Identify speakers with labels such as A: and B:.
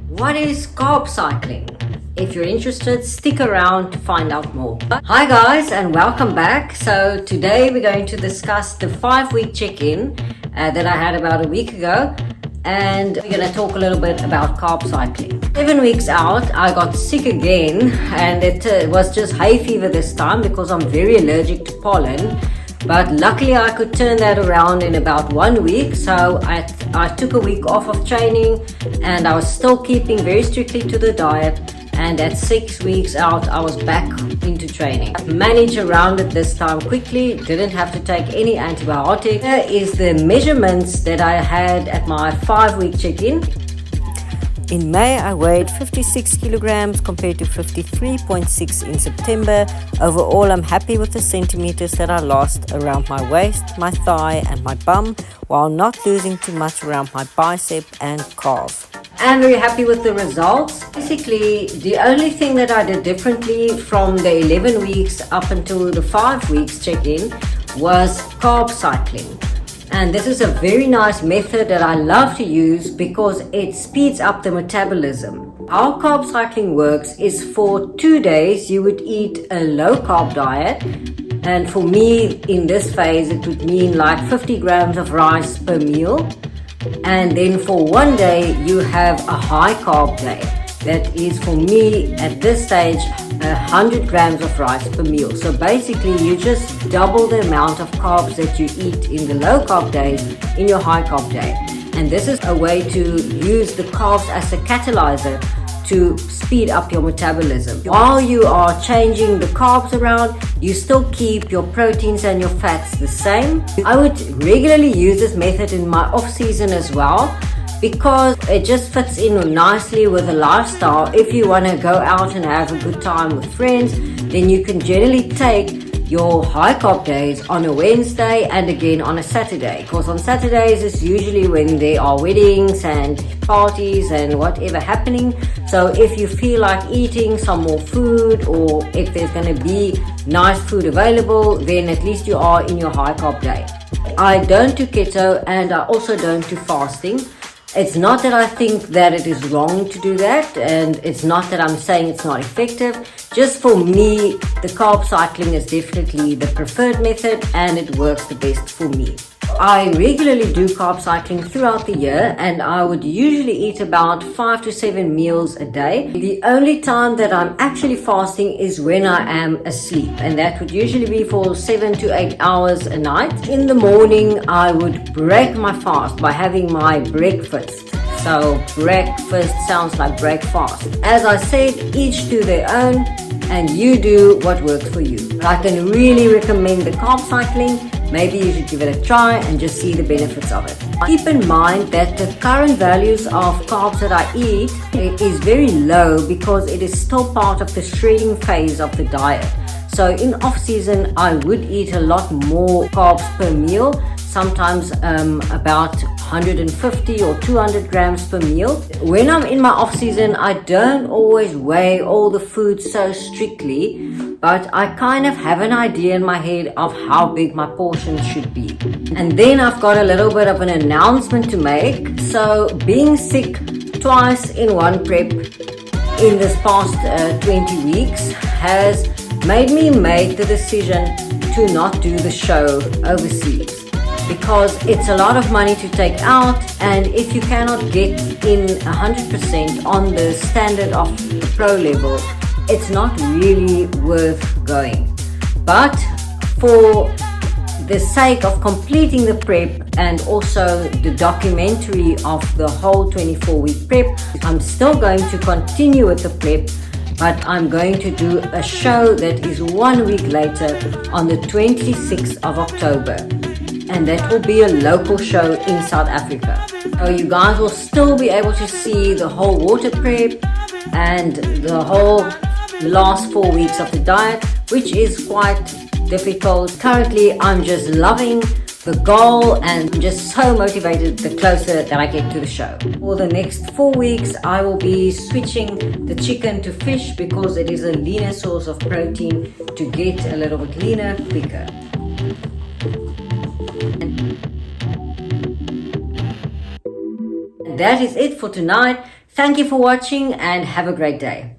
A: What is carb cycling? If you're interested, stick around to find out more. Hi guys, and welcome back. So today we're going to discuss the 5-week check-in that I had about a week ago, and we're going to talk a little bit about carb cycling. 7 weeks out, I got sick again, and it was just hay fever this time because I'm very allergic to pollen. But luckily I could turn that around in about 1 week. So I took a week off of training, and I was still keeping very strictly to the diet. And at 6 weeks out, I was back into training. Managed around it this time quickly, didn't have to take any antibiotic. Here is the measurements that I had at my 5-week check-in. In May, I weighed 56 kilograms compared to 53.6 in September. Overall, I'm happy with the centimeters that I lost around my waist, my thigh and my bum, while not losing too much around my bicep and calf. I'm very happy with the results. Basically, the only thing that I did differently from the 11 weeks up until the 5 weeks check-in was carb cycling. And this is a very nice method that I love to use because it speeds up the metabolism. How carb cycling works is for 2 days you would eat a low carb diet. And for me, in this phase, it would mean like 50 grams of rice per meal. And then for 1 day, you have a high carb day. That is, for me at this stage, 100 grams of rice per meal. So basically you just double the amount of carbs that you eat in the low carb days in your high carb day. And this is a way to use the carbs as a catalyzer to speed up your metabolism. While you are changing the carbs around, you still keep your proteins and your fats the same. I would regularly use this method in my off season as well, because it just fits in nicely with a lifestyle. If you want to go out and have a good time with friends, then you can generally take your high carb days on a Wednesday and again on a Saturday, because on Saturdays is usually when there are weddings and parties and whatever happening. So if you feel like eating some more food, or if there's going to be nice food available, then at least you are in your high carb day. I don't do keto, and I also don't do fasting. It's not that I think that it is wrong to do that, and it's not that I'm saying it's not effective. Just for me, the carb cycling is definitely the preferred method, and it works the best for me. I regularly do carb cycling throughout the year, and I would usually eat about 5 to 7 meals a day. The only time that I'm actually fasting is when I am asleep, and that would usually be for 7 to 8 hours a night. In the morning, I would break my fast by having my breakfast. So breakfast sounds like breakfast. As I said, each to their own, and you do what works for you. I can really recommend the carb cycling. Maybe you should give it a try and just see the benefits of it. Keep in mind that the current values of carbs that I eat is very low because it is still part of the shredding phase of the diet. So in off season, I would eat a lot more carbs per meal, sometimes about 150 or 200 grams per meal. When I'm in my off season, I don't always weigh all the food so strictly, but I kind of have an idea in my head of how big my portions should be. And then I've got a little bit of an announcement to make. So being sick twice in one prep in this past 20 weeks has made me make the decision to not do the show overseas, because it's a lot of money to take out, and if you cannot get in 100% on the standard of the pro level, it's not really worth going. But for the sake of completing the prep and also the documentary of the whole 24-week prep, I'm still going to continue with the prep, but I'm going to do a show that is 1 week later on the 26th of October. And that will be a local show in South Africa. So you guys will still be able to see the whole water prep and the whole last 4 weeks of the diet, which is quite difficult. Currently, I'm just loving the goal and just so motivated the closer that I get to the show. For the next 4 weeks, I will be switching the chicken to fish because it is a leaner source of protein to get a little bit leaner quicker. That is it for tonight. Thank you for watching and have a great day.